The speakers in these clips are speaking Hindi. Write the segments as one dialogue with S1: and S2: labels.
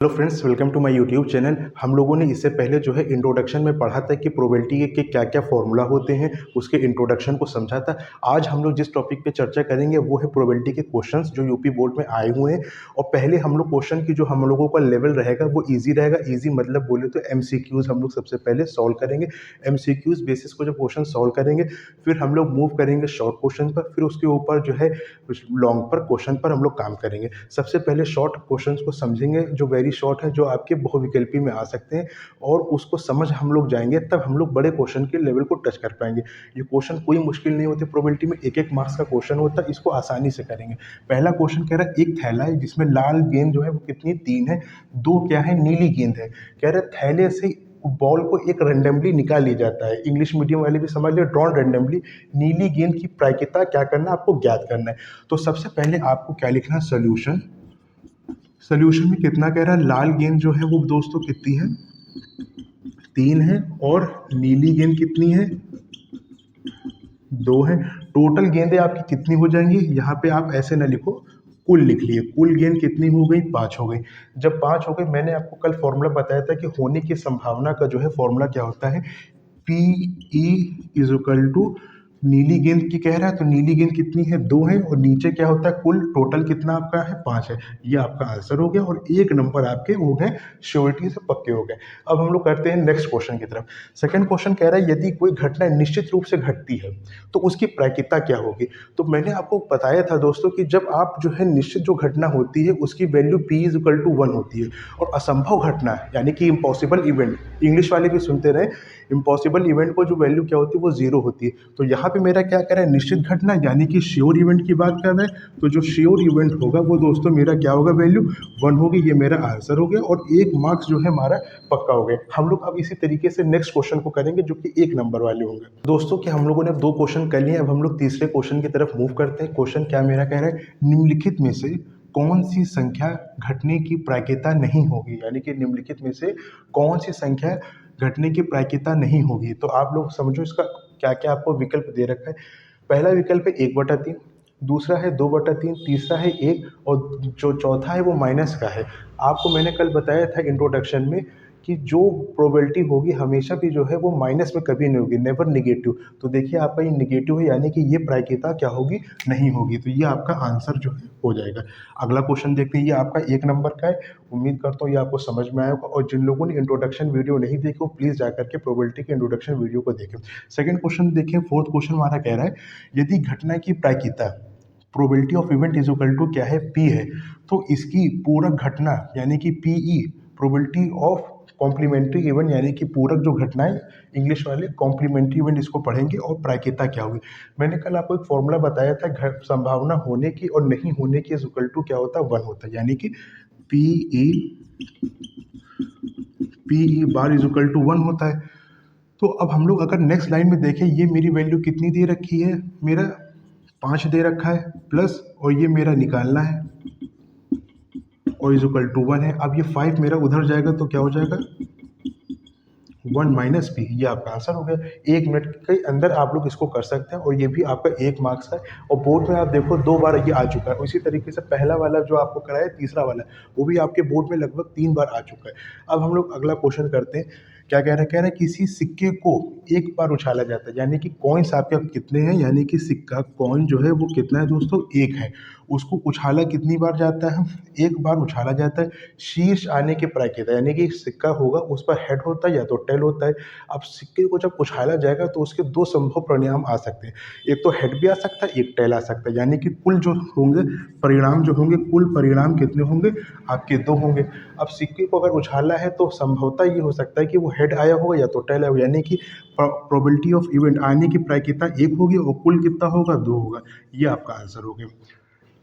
S1: Hello friends, welcome to my YouTube channel. हम लोगों ने इससे पहले जो है इंट्रोडक्शन में पढ़ा था कि प्रोबेबिलिटी के क्या क्या फॉर्मूला होते हैं, उसके इंट्रोडक्शन को समझा था। आज हम लोग जिस टॉपिक पे चर्चा करेंगे वो है प्रोबेबिलिटी के क्वेश्चंस जो यूपी बोर्ड में आए हुए हैं। और पहले हम लोग क्वेश्चन की जो हम लोगों का लेवल रहेगा वो ईजी रहेगा। ईजी मतलब बोले तो एमसीक्यूज हम लोग सबसे पहले सॉल्व करेंगे। एमसीक्यूज बेसिस को जब क्वेश्चन सॉल्व करेंगे फिर हम लोग मूव करेंगे शॉर्ट क्वेश्चन पर, फिर उसके ऊपर जो है लॉन्ग पर क्वेश्चन पर हम लोग काम करेंगे। सबसे पहले शॉर्ट क्वेश्चन को समझेंगे जो वेरी शॉर्ट है, जो आपके बहुविकल्पी में आ सकते हैं, और उसको समझ हम लोग जाएंगे तब हम लोग बड़े क्वेश्चन के लेवल को टच कर पाएंगे। ये क्वेश्चन कोई मुश्किल नहीं होते, प्रोबेबिलिटी में एक एक मार्क्स का क्वेश्चन होता है, इसको आसानी से करेंगे। पहला क्वेश्चन कह रहा है एक थैला है जिसमें लाल गेंद जो है वो कितनी 3 है, 2 क्या है नीली गेंद है। कह रहे थैले से बॉल को एक रेंडमली निकाल लिया जाता है। इंग्लिश मीडियम वाले भी समझ लिया, ड्रॉन रेंडमली। नीली गेंद की प्रायिकता क्या करना है, आपको ज्ञात करना है। तो सबसे पहले आपको क्या लिखना है, सोल्यूशन। सोल्यूशन में कितना कह रहा है, लाल गेंद जो है वो दोस्तों कितनी है, 3 है, और नीली गेंद कितनी है, 2 है। टोटल गेंदें आपकी कितनी हो जाएंगी, यहाँ पे आप ऐसे ना लिखो, कुल लिख लिए। कुल गेंद कितनी हो गई, 5 हो गई। जब 5 हो गई, मैंने आपको कल फॉर्मूला बताया था कि होने की संभावना का जो है फॉर्मूला क्या होता है, P E is equal to, नीली गेंद की कह रहा है तो नीली गेंद कितनी है, 2 है, और नीचे क्या होता है, कुल टोटल कितना आपका है, 5 है। ये आपका आंसर हो गया, और एक नंबर आपके हो गए, श्योरिटी से पक्के हो गए। अब हम लोग करते हैं नेक्स्ट क्वेश्चन की तरफ। सेकंड क्वेश्चन कह रहा है यदि कोई घटना निश्चित रूप से घटती है तो उसकी प्रायिकता क्या होगी। तो मैंने आपको बताया था दोस्तों कि जब आप जो है निश्चित जो घटना होती है उसकी value P is equal to 1 होती है, और असंभव घटना यानी कि इम्पॉसिबल इवेंट, इंग्लिश वाले भी सुनते रहे, इम्पॉसिबल इवेंट को जो वैल्यू क्या होती है वो 0 होती है। तो यहाँ पे मेरा क्या कर रहा है, निश्चित घटना यानी कि श्योर इवेंट की बात कर रहा है। तो जो श्योर इवेंट होगा वो दोस्तों मेरा क्या होगा, वैल्यू 1 होगी। ये मेरा आंसर हो गया, और एक मार्क्स जो है हमारा पक्का हो गया। हम लोग अब इसी तरीके से नेक्स्ट क्वेश्चन को करेंगे जो कि 1 नंबर वाले होंगे। दोस्तों कि हम लोगों ने 2 क्वेश्चन कर लिए, अब हम लोग तीसरे क्वेश्चन की तरफ मूव करते हैं। क्वेश्चन क्या मेरा कह रहा है, निम्नलिखित में से कौन सी संख्या घटने की प्रायिकता नहीं होगी, यानी कि निम्नलिखित में से कौन सी संख्या घटने की प्रायिकता नहीं होगी। तो आप लोग समझो इसका क्या क्या आपको विकल्प दे रखा है। पहला विकल्प है 1/3, दूसरा है 2/3, तीसरा है 1, और जो चौथा है वो माइनस का है। आपको मैंने कल बताया था इंट्रोडक्शन में कि जो प्रोबेबिलिटी होगी हमेशा भी जो है वो माइनस में कभी नहीं होगी, नेवर निगेटिव। तो देखिए आपका ये निगेटिव है, यानी कि ये प्रायिकता क्या होगी, नहीं होगी। तो ये आपका आंसर जो है हो जाएगा। अगला क्वेश्चन देखते हैं, ये आपका 1 नंबर का है। उम्मीद करता हूँ ये आपको समझ में आया होगा, और जिन लोगों ने इंट्रोडक्शन वीडियो नहीं देखी वो प्लीज़ जाकर के प्रोबेबिलिटी के इंट्रोडक्शन वीडियो को देखें। सेकंड क्वेश्चन देखें, फोर्थ क्वेश्चन हमारा कह रहा है यदि घटना की प्रायिकता, probability of event is equal to क्या है, पी है, तो इसकी पूरक घटना यानी कि P E, probability of complementary event यानी कि पूरक जो घटनाएं, इंग्लिश वाले कॉम्प्लीमेंट्री इवेंट इसको पढ़ेंगे, और प्रायिकता क्या होगी। मैंने कल आपको एक फॉर्मूला बताया था, संभावना होने की और नहीं होने की इज इक्वल टू क्या होता है, 1 होता है, यानी कि P E bar is equal to 1 होता है। तो अब हम लोग अगर नेक्स्ट लाइन में देखें, ये मेरी वैल्यू कितनी दे रखी है, मेरा 5 दे रखा है प्लस, और ये मेरा निकालना है, और इज इक्वल टू 1 है। अब ये 5 मेरा उधर जाएगा तो क्या हो जाएगा, 1 माइनस पी। ये आपका आंसर हो गया। 1 मिनट के अंदर आप लोग इसको कर सकते हैं, और ये भी आपका 1 मार्क्स है। और बोर्ड में आप देखो 2 बार ये आ चुका है। उसी तरीके से पहला वाला जो आपको कराया, तीसरा वाला, वो भी आपके बोर्ड में लगभग 3 बार आ चुका है। अब हम लोग अगला क्वेश्चन करते हैं। क्या कह रहा है, कह रहा है किसी सिक्के को एक बार उछाला जाता है, यानी कि कॉइन्स आपके कितने हैं, यानी कि सिक्का कॉइन जो है वो कितना है दोस्तों, 1 है। उसको उछाला कितनी बार जाता है, 1 बार उछाला जाता है। शीर्ष आने की प्रायिकता, यानी कि सिक्का होगा उस पर हेड होता है या तो टेल होता है। अब सिक्के को जब उछाला जाएगा तो उसके 2 संभव परिणाम आ सकते हैं, एक तो हेड भी आ सकता है, एक टेल आ सकता है, यानी कि कुल जो होंगे परिणाम जो होंगे, कुल परिणाम कितने होंगे, आपके 2 होंगे। अब सिक्के को अगर उछाला है तो संभवतः ये हो सकता है कि वो हेड आया होगा या तो टेल आया होगा, यानी कि प्रोबेबिलिटी ऑफ इवेंट आने की प्रायिकता 1 होगी, और कुल कितना होगा, 2 होगा। ये आपका आंसर हो गया।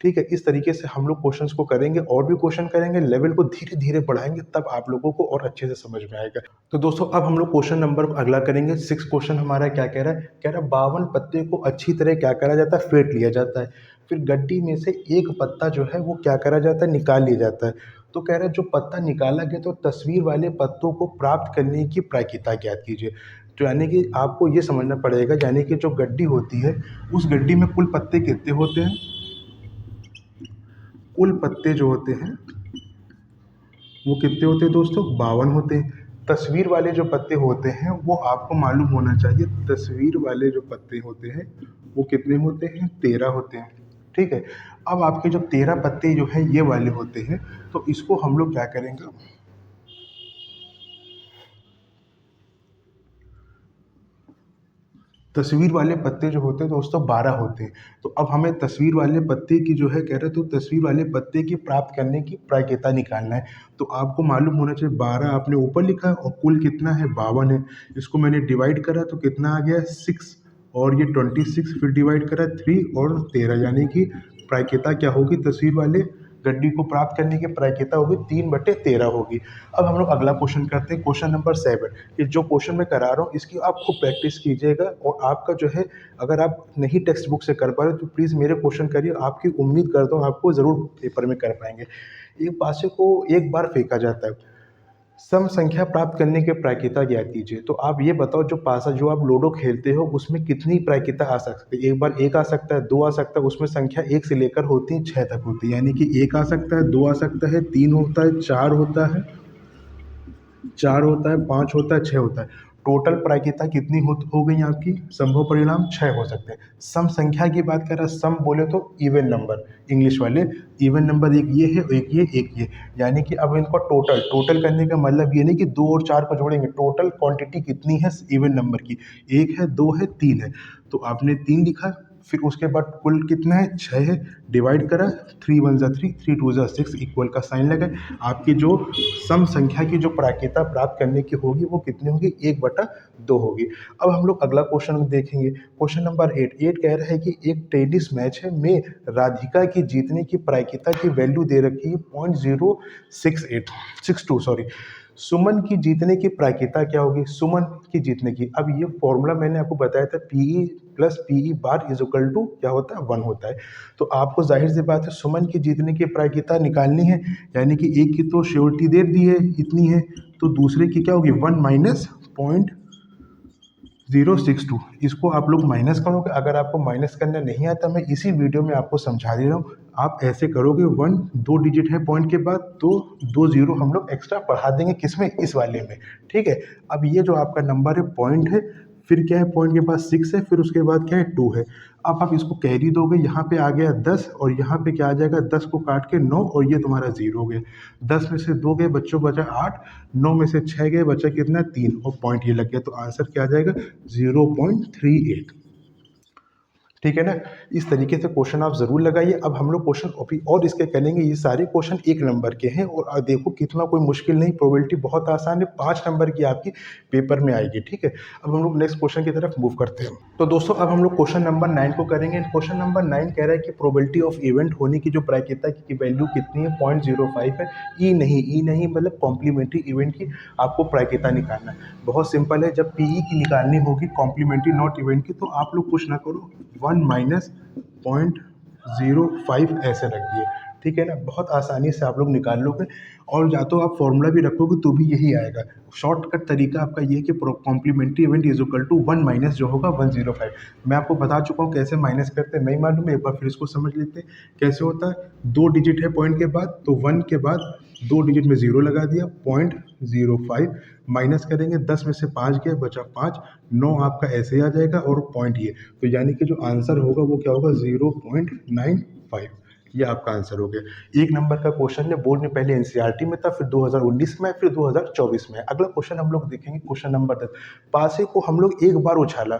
S1: ठीक है, इस तरीके से हम लोग क्वेश्चंस को करेंगे, और भी क्वेश्चन करेंगे, लेवल को धीरे धीरे बढ़ाएंगे, तब आप लोगों को और अच्छे से समझ में आएगा। तो दोस्तों अब हम लोग क्वेश्चन नंबर अगला करेंगे। 6 क्वेश्चन हमारा क्या कह रहा है, कह रहा है 52 पत्ते को अच्छी तरह क्या करा जाता है, फेंट लिया जाता है। फिर गड्डी में से एक पत्ता जो है वो क्या करा जाता है, निकाल लिया जाता है। तो कह रहा है जो पत्ता निकाला गया तो तस्वीर वाले पत्तों को प्राप्त करने की प्रायिकता ज्ञात कीजिए। तो यानी कि आपको ये समझना पड़ेगा, यानी कि जो गड्डी होती है उस गड्डी में कुल पत्ते कितने होते हैं, कुल पत्ते जो होते हैं वो कितने होते हैं दोस्तों? 52 होते हैं। तस्वीर वाले जो पत्ते होते हैं वो आपको मालूम होना चाहिए, तस्वीर वाले जो पत्ते होते हैं वो कितने होते हैं? 13 होते हैं। ठीक है, अब आपके जो 13 पत्ते जो हैं ये वाले होते हैं, तो इसको हम लोग क्या करेंगे, तस्वीर वाले पत्ते जो होते हैं दोस्तों 12 होते हैं। तो अब हमें तस्वीर वाले पत्ते की जो है कह रहे, तो तस्वीर वाले पत्ते की प्राप्त करने की प्रायिकता निकालना है। तो आपको मालूम होना चाहिए 12 आपने ऊपर लिखा है और कुल कितना है? 52 है। इसको मैंने डिवाइड करा तो कितना आ गया? 6, और ये 26, फिर डिवाइड करा 3 और 13, यानी कि प्रायिकता क्या होगी? तस्वीर वाले गड्डी को प्राप्त करने की प्रायिकता होगी 3/13 होगी। अब हम लोग अगला क्वेश्चन करते हैं, क्वेश्चन नंबर 7। ये जो क्वेश्चन मैं करा रहा हूँ इसकी आप खूब प्रैक्टिस कीजिएगा, और आपका जो है अगर आप नहीं टेक्स्ट बुक से कर पा रहे तो प्लीज़ मेरे क्वेश्चन करिए, आपकी उम्मीद करता हूँ आपको ज़रूर पेपर में कर पाएंगे। एक पासे को एक बार फेंका जाता है, सम संख्या प्राप्त करने की प्रायिकता ज्ञात कीजिए। तो आप ये बताओ, जो पासा जो आप लूडो खेलते हो उसमें कितनी प्रायिकता आ सकती है? एक बार 1 आ सकता है, 2 आ सकता है, उसमें संख्या 1 से लेकर होती है 6 तक होती है, यानी कि 1 आ सकता है, 2 आ सकता है, 3 होता है, 4 होता है, 5 होता है, 6 होता है। टोटल प्रायिकता कितनी हो गई आपकी? संभव परिणाम 6 हो सकते हैं। सम संख्या की बात कर रहा, सम बोले तो इवन नंबर, इंग्लिश वाले इवन नंबर, एक ये है, एक ये, एक ये, यानी कि अब इनको टोटल टोटल करने का मतलब ये नहीं कि 2 और 4 को जोड़ेंगे, टोटल क्वांटिटी कितनी है इवन नंबर की? 1 है, 2 है, 3 है, तो आपने 3 लिखा, फिर उसके बाद कुल कितना है? 6 है, डिवाइड करा, 3 1 जा 3, 3 2 जा 6, इक्वल का साइन लगाए। आपकी जो सम संख्या की जो प्रायिकता प्राप्त करने की होगी वो कितनी होगी? 1/2 होगी। अब हम लोग अगला क्वेश्चन देखेंगे, क्वेश्चन नंबर 8 कह रहा है कि एक टेनिस मैच है में राधिका की जीतने की प्रायिकता की वैल्यू दे रखी है 0.06862, सॉरी। सुमन की जीतने की प्रायिकता क्या होगी? सुमन की जीतने की, अब ये फॉर्मूला मैंने आपको बताया था, P E plus P E bar is equal to क्या होता है? 1 होता है। तो आपको जाहिर सी बात है सुमन की जीतने की प्रायिकता निकालनी है, यानी कि एक की तो श्योरिटी दे दी है, इतनी है, तो दूसरे की क्या होगी? 1 माइनस 0.062, इसको आप लोग माइनस करोगे। अगर आपको माइनस करना नहीं आता, मैं इसी वीडियो में आपको समझा दे रहा हूँ, आप ऐसे करोगे, 1 2 डिजिट है पॉइंट के बाद, तो 2 जीरो हम लोग एक्स्ट्रा बढ़ा देंगे, किसमें? इस वाले में। ठीक है, अब ये जो आपका नंबर है पॉइंट है, फिर क्या है? पॉइंट के पास 6 है, फिर उसके बाद क्या है? 2 है। अब आप इसको कैरी दोगे, यहाँ पे आ गया 10, और यहाँ पे क्या आ जाएगा? 10 को काट के 9, और ये तुम्हारा 0 हो गया। 10 में से 2 गए, बच्चों बचा 8, 9 में से 6 गए, बचा कितना? 3, और पॉइंट ये लग गया, तो आंसर क्या आ जाएगा? 0.38। ठीक है ना? इस तरीके से क्वेश्चन आप ज़रूर लगाइए। अब हम लोग क्वेश्चन अभी और इसके करेंगे, ये सारे क्वेश्चन 1 नंबर के हैं, और देखो कितना कोई मुश्किल नहीं, प्रोबेबिलिटी बहुत आसान है, 5 नंबर की आपकी पेपर में आएगी। ठीक है, अब हम लोग नेक्स्ट क्वेश्चन की तरफ मूव करते हैं। तो दोस्तों अब हम लोग क्वेश्चन नंबर 9 को करेंगे। क्वेश्चन नंबर 9 कह रहा है कि प्रोबेबिलिटी ऑफ इवेंट होने की जो प्रायिकता की वैल्यू कितनी है? 0.05 है। ई नहीं मतलब कॉम्प्लीमेंट्री इवेंट की आपको प्रायिकता निकालना है। बहुत सिंपल है, जब पीई की निकालनी होगी कॉम्प्लीमेंट्री नॉट इवेंट की, तो आप लोग कुछ ना करो, 1 माइनस 0.05 ऐसे रख दिए। ठीक है ना, बहुत आसानी से आप लोग निकाल लोगे, और या तो आप फॉर्मूला भी रखोगे तो भी यही आएगा। शॉर्टकट तरीका आपका ये है कि complementary event is equal to 1 minus जो होगा 105। मैं आपको बता चुका हूँ कैसे माइनस करते हैं, नहीं मालूम है? एक बार फिर इसको समझ लेते हैं कैसे होता है। 2 डिजिट है पॉइंट के बाद, तो 1 के बाद 2 डिजिट में 0 लगा दिया, 0.05 माइनस करेंगे, 10 में से 5 गया, बचा 5, 9 आपका ऐसे ही आ जाएगा, और पॉइंट ये, तो यानी कि जो आंसर होगा वो क्या होगा? 0.95, ये आपका आंसर हो गया। 1 नंबर का क्वेश्चन है, बोर्ड में पहले एनसीईआरटी में था, फिर 2019 में, फिर 2024 में। अगला क्वेश्चन हम लोग देखेंगे, क्वेश्चन नंबर 10। पासे को हम लोग एक बार उछाला,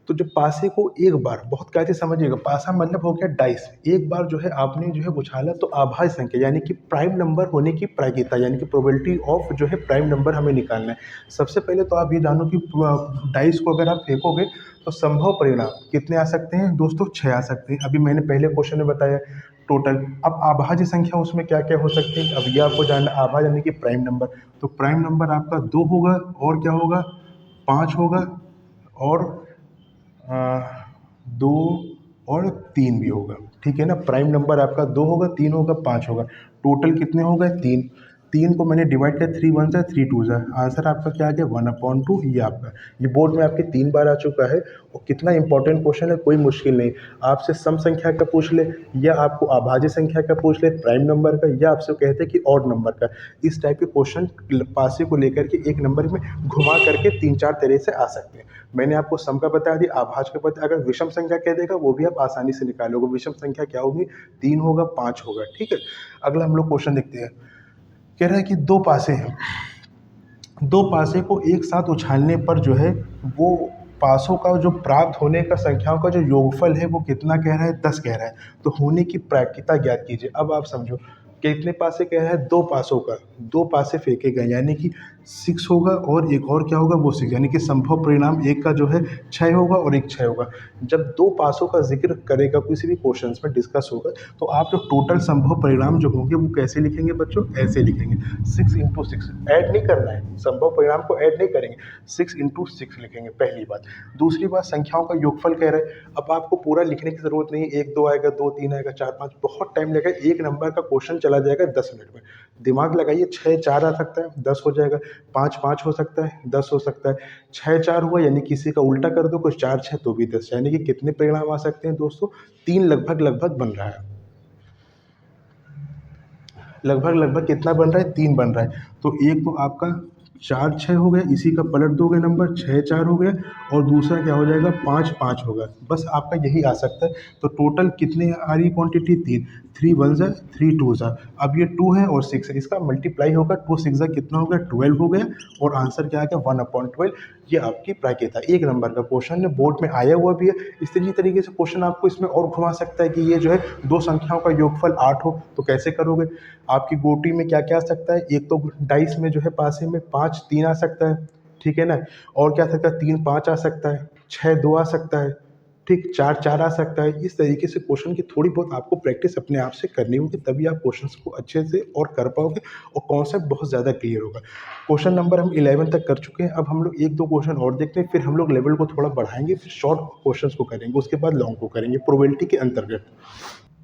S1: तो जब पासे को एक बार, बहुत कैसे समझिएगा, पासा मतलब हो गया डाइस, एक बार जो है आपने जो है उछाला, तो आभाज्य संख्या यानी कि प्राइम नंबर होने की प्रायिकता, यानी कि प्रोबेबिलिटी ऑफ जो है प्राइम नंबर हमें निकालना है। सबसे पहले तो आप ये जानो कि डाइस को अगर आप फेंकोगे तो संभव परिणाम कितने आ सकते हैं दोस्तों? 6 आ सकते हैं। अभी मैंने पहले क्वेश्चन में बताया टोटल। अब आभाज्य संख्या उसमें क्या क्या हो सकती है, अब ये आपको जानना। आभाज्य यानी कि प्राइम नंबर, तो प्राइम नंबर आपका 2 होगा, और क्या होगा? 5 होगा, और 2 और 3 भी होगा। ठीक है ना, प्राइम नंबर आपका 2 होगा, 3 होगा, 5 होगा, टोटल कितने हो गए? 3। 3 को मैंने डिवाइड किया, 3 वन ज़ा 3 टू ज़ा, आंसर आपका क्या आ गया 1/2। ये आपका ये बोर्ड में आपके 3 बार आ चुका है। और कितना इंपॉर्टेंट क्वेश्चन है, कोई मुश्किल नहीं। आपसे सम संख्या का पूछ ले, या आपको अभाज्य संख्या का पूछ ले, प्राइम नंबर का, या आपसे कहते हैं कि ऑड नंबर का, इस टाइप के क्वेश्चन पासे को लेकर के एक नंबर में घुमा करके 3-4 तरह से आ सकते हैं। मैंने आपको सम का बता दिया, अभाज्य का बता, अगर विषम संख्या कह देगा वो भी आप आसानी से निकालोगे। विषम संख्या क्या होगी, 3 होगा, 5 होगा, ठीक है। अगला हम लोग क्वेश्चन देखते हैं। कह रहा है कि दो पासे हैं, दो पासे को एक साथ उछालने पर जो है वो पासों का जो प्राप्त होने का संख्याओं का जो योगफल है वो कितना कह रहा है, 10 कह रहा है। तो होने की प्रायिकता ज्ञात कीजिए। अब आप समझो, कितने पासे कह रहा है, दो पासों का, दो पासे फेंके गए, यानी कि 6 होगा और एक और क्या होगा वो 6, यानी कि संभव परिणाम एक का जो है 6 होगा और एक 6 होगा। जब दो पासों का जिक्र करेगा किसी भी क्वेश्चन में डिस्कस होगा, तो आप जो टोटल संभव परिणाम जो होंगे वो कैसे लिखेंगे बच्चों, ऐसे लिखेंगे, 6 इंटू 6। ऐड नहीं करना है, संभव परिणाम को ऐड नहीं करेंगे, 6 इंटू 6 लिखेंगे, पहली बात। दूसरी बात, संख्याओं का योगफल कह रहे हैं। अब आपको पूरा लिखने की जरूरत नहीं है, 1 2 आएगा, 2 3 आएगा, 4 5, बहुत टाइम लगेगा। एक नंबर का क्वेश्चन चला जाएगा 10 मिनट में। दिमाग लगाइए, 6 4 आ सकता है, 10 हो जाएगा, 5 5 हो सकता है, 10 हो सकता है, 6 4 हुआ, यानी किसी का उल्टा कर दो, कुछ 4 6 तो भी 10, यानी कि कितने परिणाम आ सकते हैं दोस्तों, 3 लगभग लगभग बन रहा है। लगभग लगभग कितना बन रहा है, 3 बन रहा है। तो एक तो आपका 4 6 हो गया, इसी का पलट दोगे नंबर, 6 4 हो गया, और दूसरा क्या हो जाएगा, 5 5 होगा। बस आपका यही आ सकता है। तो टोटल कितने आ रही क्वांटिटी, 3, 3 वन ज़ा 3 टू ज़ा। अब ये 2 है और 6 है, इसका मल्टीप्लाई होगा, 2 6 ज़ा कितना हो गया, 12 हो गया, और आंसर क्या आ गया 1/12। ये आपकी प्रायिकता, एक नंबर का क्वेश्चन है, बोर्ड में आया हुआ भी है। इसी तरीके से क्वेश्चन आपको इसमें और घुमा सकता है कि ये जो है दो संख्याओं का योगफल 8 हो, तो कैसे करोगे। आपकी गोटी में क्या क्या आ सकता है, एक तो डाइस में जो है पासे में 5 3 आ सकता है, ठीक है ना, और क्या आ सकता है, 3 5 आ सकता है, 6 2 आ सकता है, ठीक, 4 4 आ सकता है। इस तरीके से क्वेश्चन की थोड़ी बहुत आपको प्रैक्टिस अपने आप से करनी होगी, तभी आप क्वेश्चंस को अच्छे से और कर पाओगे, और कॉन्सेप्ट बहुत ज़्यादा क्लियर होगा। क्वेश्चन नंबर हम 11 तक कर चुके हैं। अब हम लोग एक दो क्वेश्चन और देखते हैं, फिर हम लोग लेवल को थोड़ा बढ़ाएंगे, फिर शॉर्ट क्वेश्चंस को करेंगे, उसके बाद लॉन्ग को करेंगे प्रोबेबिलिटी के अंतर्गत।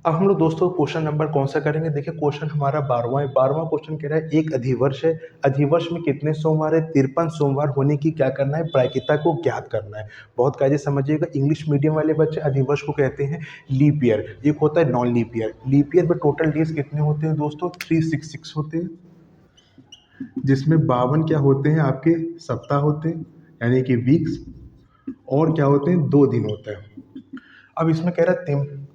S1: अब हम लोग दोस्तों क्वेश्चन नंबर कौन सा करेंगे, देखिए क्वेश्चन हमारा 12वां है। 12वां क्वेश्चन कह रहा है, एक अधिवर्ष है, अधिवर्ष में कितने सोमवार है, 53 सोमवार होने की क्या करना है, प्रायिकता को ज्ञात करना है। बहुत कायदे समझिएगा, इंग्लिश मीडियम वाले बच्चे अधिवर्ष को कहते हैं लीप ईयर, एक होता है non leap year. Leap year में टोटल डेज कितने होते हैं दोस्तों, 366 होते हैं, जिसमें 52 क्या होते हैं आपके, सप्ताह होते हैं, यानी कि वीक्स, और क्या होते हैं, 2 दिन होता है। अब इसमें कह रहा है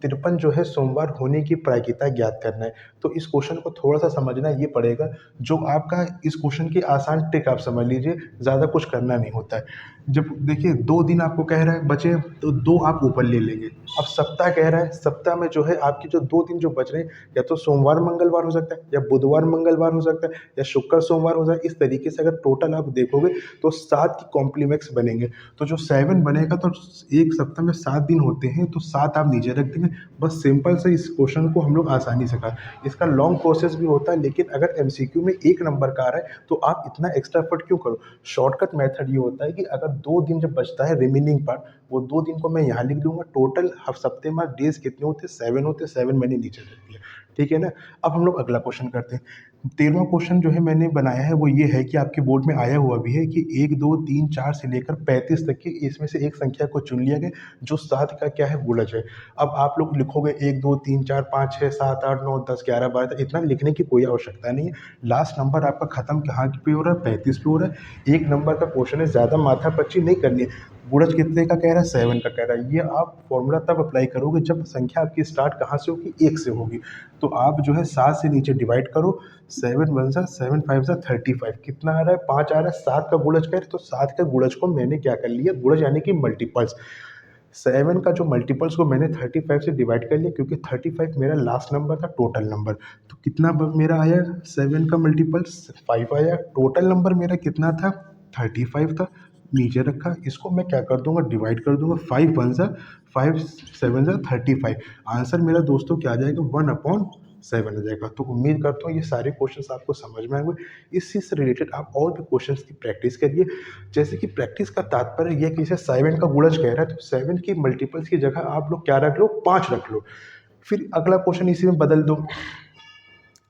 S1: 53 जो है सोमवार होने की प्रायिकता ज्ञात करना है। तो इस क्वेश्चन को थोड़ा सा समझना ये पड़ेगा। जो आपका इस क्वेश्चन की आसान ट्रिक आप समझ लीजिए, ज़्यादा कुछ करना नहीं होता है। जब देखिए 2 दिन आपको कह रहा है बचे, तो 2 आप ऊपर ले लेंगे। अब सप्ताह कह रहा है, सप्ताह में जो है आपके जो 2 दिन जो बच रहे हैं, या तो सोमवार मंगलवार हो सकता है, या बुधवार मंगलवार हो सकता है, या शुक्र सोमवार हो सकता है। इस तरीके से अगर टोटल आप देखोगे तो 7 की कॉम्प्लीमेंट्स बनेंगे। तो जो 7 बनेगा, तो एक सप्ताह में 7 दिन होते हैं, तो 7 आप नीचे रख देंगे। बस सिंपल से इस क्वेश्चन को हम लोग आसानी से कर, इसका लॉन्ग प्रोसेस भी होता है, लेकिन अगर एमसीक्यू में 1 नंबर का आ रहा है तो आप इतना एक्स्ट्रा एफर्ट क्यों करो। शॉर्टकट मेथड ये होता है कि अगर 2 दिन जब बचता है रिमेनिंग पार्ट, वो 2 दिन को मैं यहाँ लिख दूंगा। टोटल हफ्ते में डेज कितने होते हैं, 7 होते हैं, 7 मैंने नीचे रख दिया, ठीक है ना। अब हम लोग अगला क्वेश्चन करते हैं। 13वां क्वेश्चन जो है मैंने बनाया है वो ये है कि आपके बोर्ड में आया हुआ भी है कि 1 2 3 4 से लेकर 35 तक की इसमें से एक संख्या को चुन लिया गया जो 7 का क्या है, गुणज है। अब आप लोग लिखोगे 1 2 3 4 5 6 7 8 9 10 11 12, इतना लिखने की कोई आवश्यकता नहीं है। लास्ट नंबर आपका खत्म कहाँ पे हो रहा है, 35 पे हो रहा है। एक नंबर का क्वेश्चन है, ज़्यादा माथापच्ची नहीं करनी है। गुणज कितने का कह रहा है, 7 का कह रहा है। ये आप फॉर्मूला तब अप्लाई करोगे जब संख्या आपकी स्टार्ट कहाँ से होगी, 1 से होगी। तो आप जो है 7 से नीचे डिवाइड करो, 7 वन सा 7 5 सा 35, कितना आ रहा है, 5 आ रहा है। 7 का गुणज कर, तो 7 का गुणज को मैंने क्या कर लिया, गुणज यानी कि मल्टीपल्स। 7 का जो मल्टीपल्स को मैंने 35 से डिवाइड कर लिया, क्योंकि 35 मेरा लास्ट नंबर था, टोटल नंबर। तो कितना मेरा आया, 7 का मल्टीपल्स 5 आया। टोटल नंबर मेरा कितना था, 35 था, नीचे रखा। इसको मैं क्या कर दूंगा, डिवाइड कर दूंगा। 5 वन सा 5 7 सा 35। आंसर मेरा दोस्तों क्या आ जाएगा, 1/7 आ जाएगा। तो उम्मीद करता हूँ ये सारे क्वेश्चंस आपको समझ में आएंगे। इसी से रिलेटेड आप और भी क्वेश्चंस की प्रैक्टिस करिए। जैसे कि प्रैक्टिस का तात्पर्य यह कि इसे 7 का गुणज कह रहा है, तो 7 की मल्टीपल्स की जगह आप लोग क्या रख लो, 5 रख लो। फिर अगला क्वेश्चन इसी में बदल दो।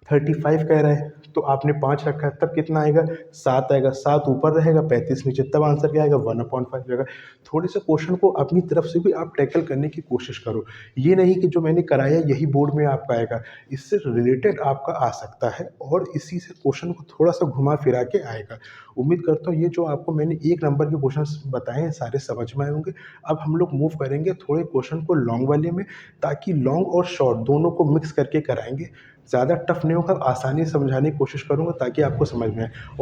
S1: 35 कह रहा है, तो आपने 5 रखा है, तब कितना आएगा 7 आएगा, 7 ऊपर रहेगा 35 नीचे, तब आंसर क्या आएगा 1/5 रहेगा। थोड़े से क्वेश्चन को अपनी तरफ से भी आप टैकल करने की कोशिश करो। ये नहीं कि जो मैंने कराया यही बोर्ड में आपका आएगा, इससे रिलेटेड आपका आ सकता है और इसी से क्वेश्चन को थोड़ा सा घुमा फिरा के आएगा। उम्मीद करता हूँ ये जो आपको मैंने 1 नंबर के क्वेश्चंस बताए हैं सारे समझ में आए होंगे। अब हम लोग मूव करेंगे थोड़े क्वेश्चन को लॉन्ग वाले में, ताकि लॉन्ग और शॉर्ट दोनों को मिक्स करके कराएँगे। ज़्यादा टफ नहीं होगा, आसानी से समझाने की कोशिश करूँगा ताकि आपको समझ में आए। और